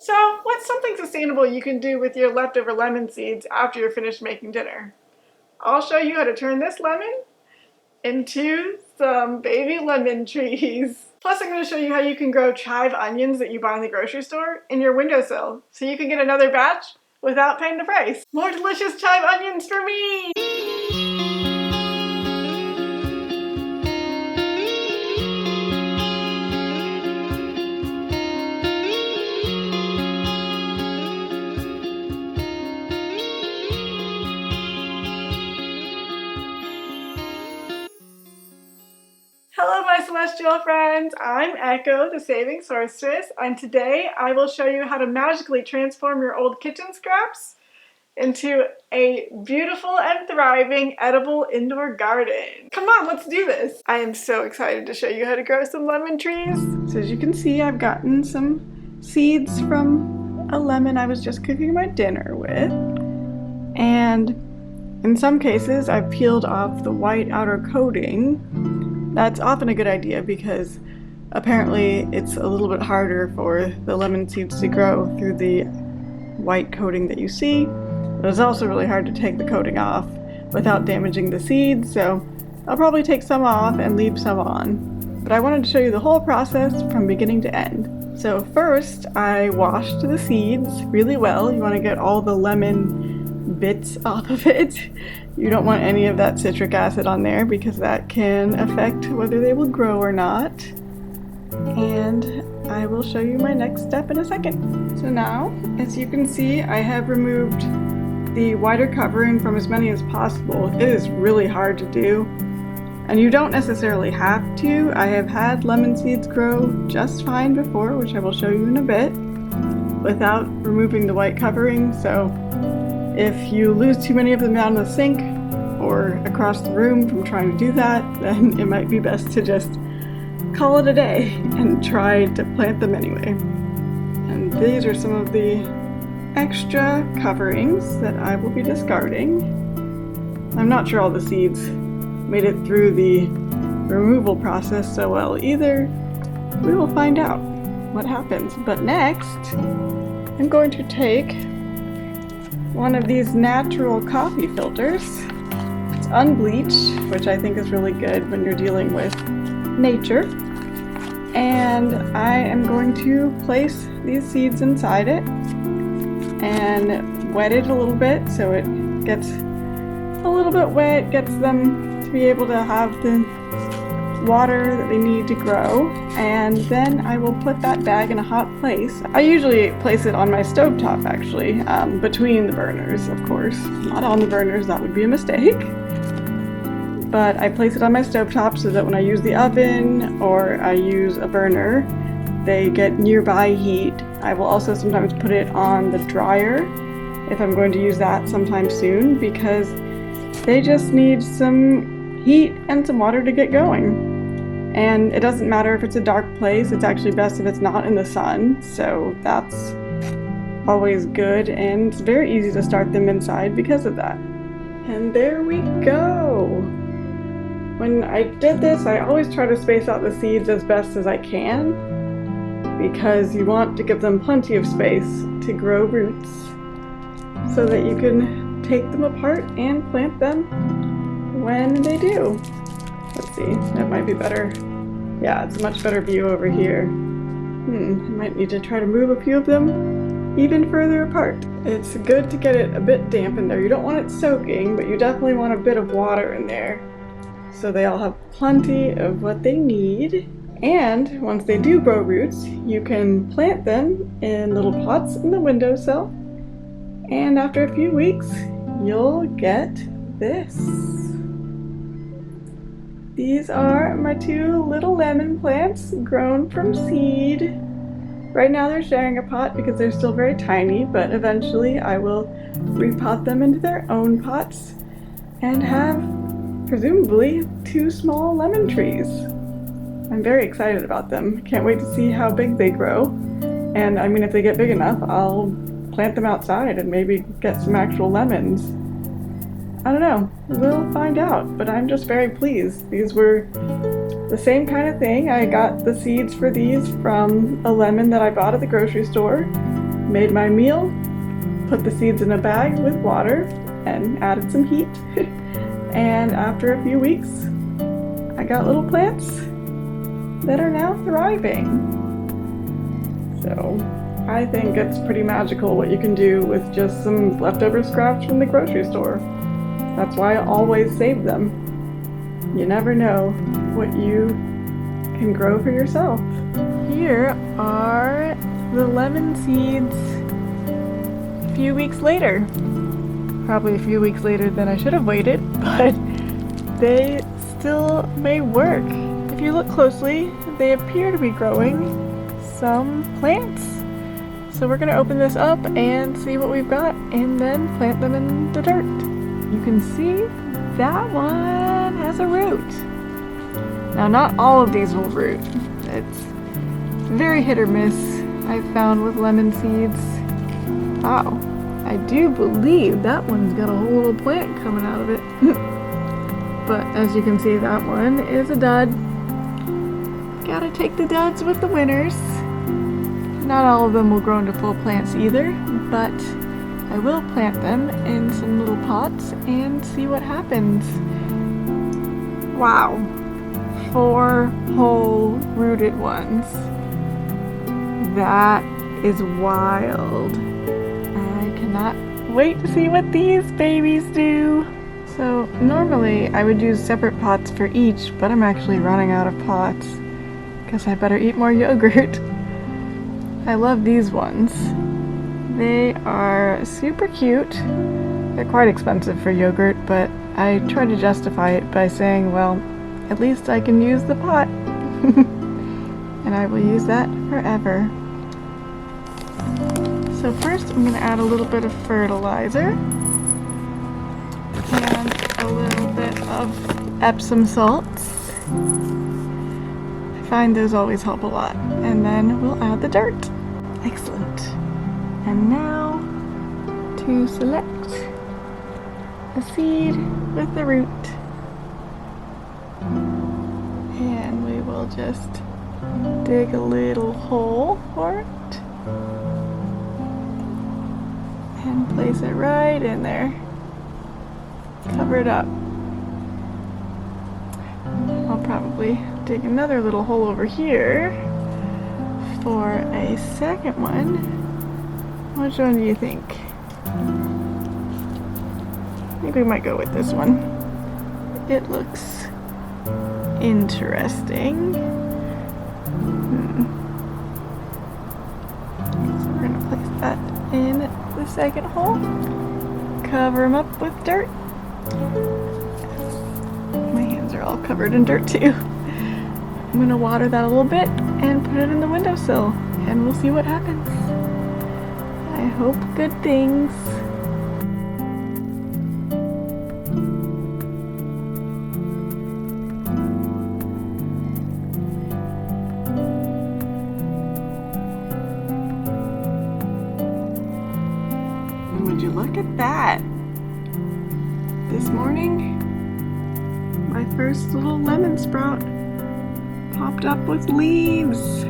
So, what's something sustainable you can do with your leftover lemon seeds after you're finished making dinner? I'll show you how to turn this lemon into some baby lemon trees. Plus, I'm going to show you how you can grow chive onions that you buy in the grocery store in your windowsill, so you can get another batch without paying the price. More delicious chive onions for me! Hello my celestial friends, I'm Echo, the Saving Sorceress, and today I will show you how to magically transform your old kitchen scraps into a beautiful and thriving edible indoor garden. Come on, let's do this! I am so excited to show you how to grow some lemon trees. So as you can see, I've gotten some seeds from a lemon I was just cooking my dinner with, and in some cases I've peeled off the white outer coating. That's often a good idea because apparently it's a little bit harder for the lemon seeds to grow through the white coating that you see. But it's also really hard to take the coating off without damaging the seeds, so I'll probably take some off and leave some on. But I wanted to show you the whole process from beginning to end. So first, I washed the seeds really well. You want to get all the lemon bits off of it. You don't want any of that citric acid on there because that can affect whether they will grow or not. And I will show you my next step in a second. So now, as you can see, I have removed the whiter covering from as many as possible. It is really hard to do, and you don't necessarily have to. I have had lemon seeds grow just fine before, which I will show you in a bit, without removing the white covering. So if you lose too many of them down the sink or across the room from trying to do that, then it might be best to just call it a day and try to plant them anyway. And these are some of the extra coverings that I will be discarding. I'm not sure all the seeds made it through the removal process so well either. We will find out what happens. But next, I'm going to take one of these natural coffee filters. It's unbleached, which I think is really good when you're dealing with nature. And I am going to place these seeds inside it and wet it a little bit so it gets a little bit wet, gets them to be able to have the water that they need to grow, and then I will put that bag in a hot place. I usually place it on my stovetop actually, between the burners of course, not on the burners, that would be a mistake. But I place it on my stovetop so that when I use the oven or I use a burner, they get nearby heat. I will also sometimes put it on the dryer if I'm going to use that sometime soon, because they just need some heat and some water to get going. And it doesn't matter if it's a dark place, it's actually best if it's not in the sun, so that's always good, and it's very easy to start them inside because of that. And there we go! When I did this, I always try to space out the seeds as best as I can, because you want to give them plenty of space to grow roots so that you can take them apart and plant them when they do. Let's see, that might be better. Yeah, it's a much better view over here. I might need to try to move a few of them even further apart. It's good to get it a bit damp in there. You don't want it soaking, but you definitely want a bit of water in there so they all have plenty of what they need. And once they do grow roots, you can plant them in little pots in the windowsill, and after a few weeks, you'll get this. These are my two little lemon plants grown from seed. Right now they're sharing a pot because they're still very tiny, but eventually I will repot them into their own pots and have, presumably, two small lemon trees. I'm very excited about them. Can't wait to see how big they grow. And I mean, if they get big enough, I'll plant them outside and maybe get some actual lemons. I don't know, we'll find out, but I'm just very pleased. These were the same kind of thing. I got the seeds for these from a lemon that I bought at the grocery store, made my meal, put the seeds in a bag with water, and added some heat. And after a few weeks, I got little plants that are now thriving. So I think it's pretty magical what you can do with just some leftover scraps from the grocery store. That's why I always save them. You never know what you can grow for yourself. Here are the lemon seeds a few weeks later. Probably a few weeks later than I should have waited, but they still may work. If you look closely, they appear to be growing some plants. So we're gonna open this up and see what we've got and then plant them in the dirt. You can see that one has a root. Now not all of these will root. It's very hit or miss, I've found with lemon seeds. Wow, I do believe that one's got a whole little plant coming out of it. But as you can see, that one is a dud. Gotta take the duds with the winners. Not all of them will grow into full plants either, but I will plant them in some little pots and see what happens. Wow, 4 whole rooted ones. That is wild. I cannot wait to see what these babies do. So normally I would use separate pots for each, but I'm actually running out of pots because I better eat more yogurt. I love these ones. They are super cute. They're quite expensive for yogurt, but I try to justify it by saying, well, at least I can use the pot. And I will use that forever. So first I'm going to add a little bit of fertilizer and a little bit of Epsom salts. I find those always help a lot. And then we'll add the dirt. Excellent. And now to select a seed with the root. And we will just dig a little hole for it. And place it right in there. Cover it up. I'll probably dig another little hole over here for a second one. Which one do you think? I think we might go with this one. It looks interesting. So we're gonna place that in the second hole. Cover them up with dirt. My hands are all covered in dirt too. I'm gonna water that a little bit and put it in the windowsill, and we'll see what happens. I hope good things. And would you look at that? This morning, my first little lemon sprout popped up with leaves.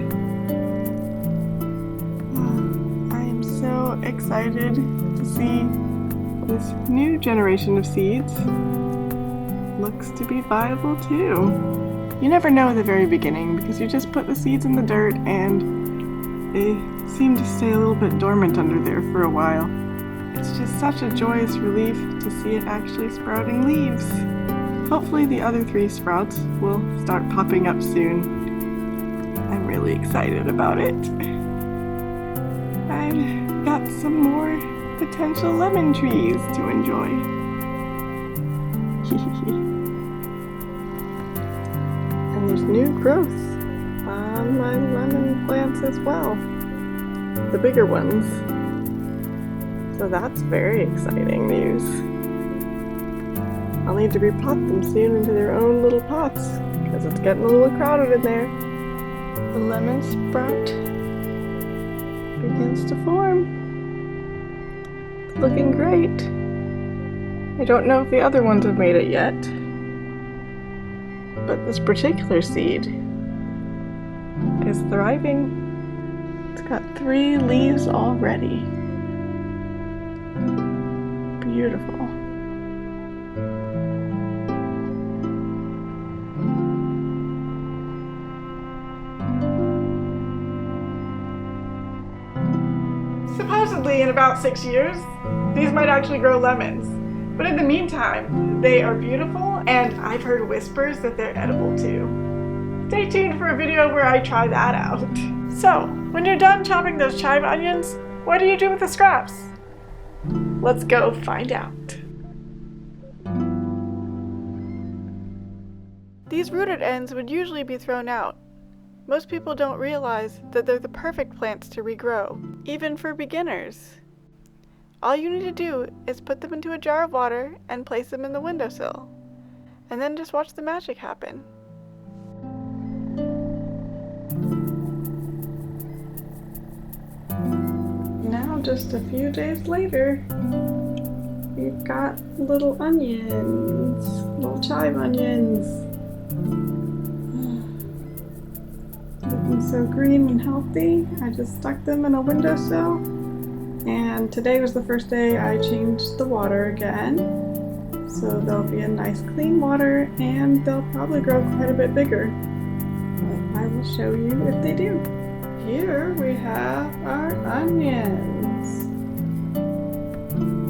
I am so excited to see this new generation of seeds. Looks to be viable too. You never know at the very beginning because you just put the seeds in the dirt and they seem to stay a little bit dormant under there for a while. It's just such a joyous relief to see it actually sprouting leaves. Hopefully the other 3 sprouts will start popping up soon. I'm really excited about it. I've got some more potential lemon trees to enjoy. And there's new growth on my lemon plants as well. The bigger ones. So that's very exciting news. I'll need to repot them soon into their own little pots because it's getting a little crowded in there. The lemon sprout begins to form. It's looking great. I don't know if the other ones have made it yet, but this particular seed is thriving. It's got 3 leaves already. Beautiful. Supposedly in about 6 years, these might actually grow lemons. But in the meantime, they are beautiful, and I've heard whispers that they're edible too. Stay tuned for a video where I try that out. So, when you're done chopping those chive onions, what do you do with the scraps? Let's go find out. These rooted ends would usually be thrown out. Most people don't realize that they're the perfect plants to regrow, even for beginners. All you need to do is put them into a jar of water and place them in the windowsill, and then just watch the magic happen. Now, just a few days later, we've got little onions, little chive onions. Looking so green and healthy. I just stuck them in a windowsill, and today was the first day I changed the water again. So they'll be in nice clean water, and they'll probably grow quite a bit bigger. But I will show you if they do. Here we have our onions.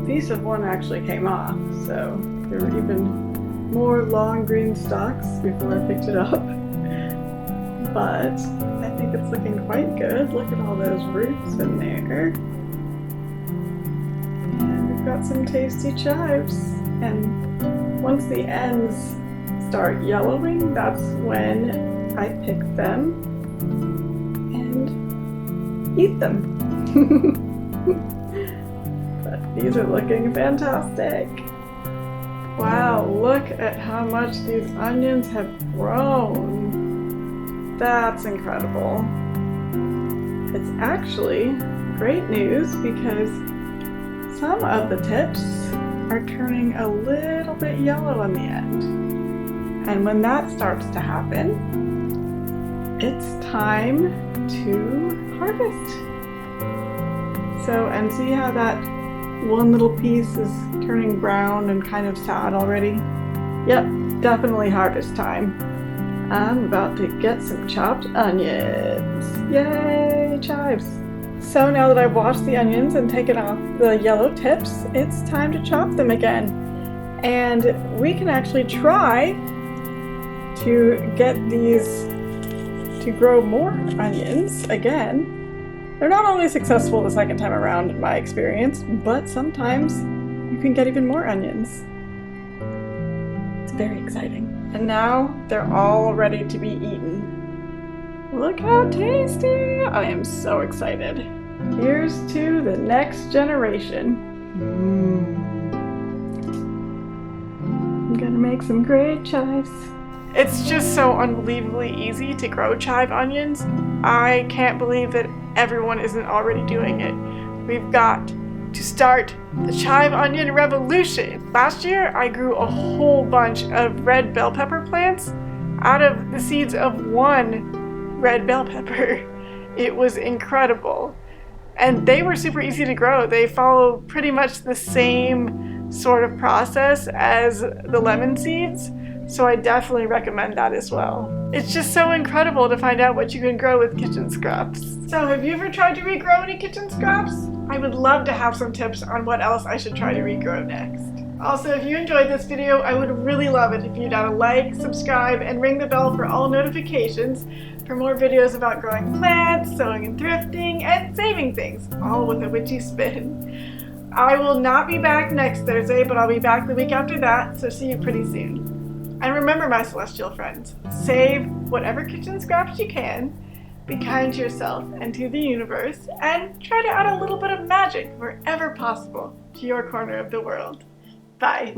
Piece of one actually came off, so there were even more long green stalks before I picked it up. But I think it's looking quite good. Look at all those roots in there. And we've got some tasty chives. And once the ends start yellowing, that's when I pick them and eat them. But these are looking fantastic. Wow, look at how much these onions have grown. That's incredible. It's actually great news because some of the tips are turning a little bit yellow on the end. And when that starts to happen, it's time to harvest. So, and see how that one little piece is turning brown and kind of sad already? Yep, definitely harvest time. I'm about to get some chopped onions. Yay, chives! So now that I've washed the onions and taken off the yellow tips, it's time to chop them again. And we can actually try to get these to grow more onions again. They're not always successful the second time around in my experience, but sometimes you can get even more onions. It's very exciting. And now they're all ready to be eaten. Look how tasty! I am so excited. Here's to the next generation. I'm gonna make some great chives. It's just so unbelievably easy to grow chive onions. I can't believe that everyone isn't already doing it. We've got to start the chive onion revolution. Last year, I grew a whole bunch of red bell pepper plants out of the seeds of one red bell pepper. It was incredible. And they were super easy to grow. They follow pretty much the same sort of process as the lemon seeds, so I definitely recommend that as well. It's just so incredible to find out what you can grow with kitchen scraps. So have you ever tried to regrow any kitchen scraps? I would love to have some tips on what else I should try to regrow next. Also, if you enjoyed this video, I would really love it if you'd add a like, subscribe, and ring the bell for all notifications for more videos about growing plants, sewing and thrifting, and saving things, all with a witchy spin. I will not be back next Thursday, but I'll be back the week after that, so see you pretty soon. And remember, my celestial friends, save whatever kitchen scraps you can, be kind to yourself and to the universe, and try to add a little bit of magic wherever possible to your corner of the world. Bye.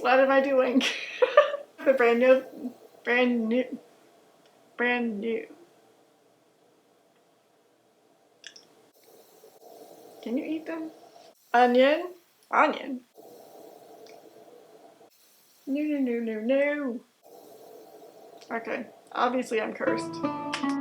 What am I doing? The brand new. Can you eat them? Onion. No, no, no, no, no. Okay, obviously I'm cursed.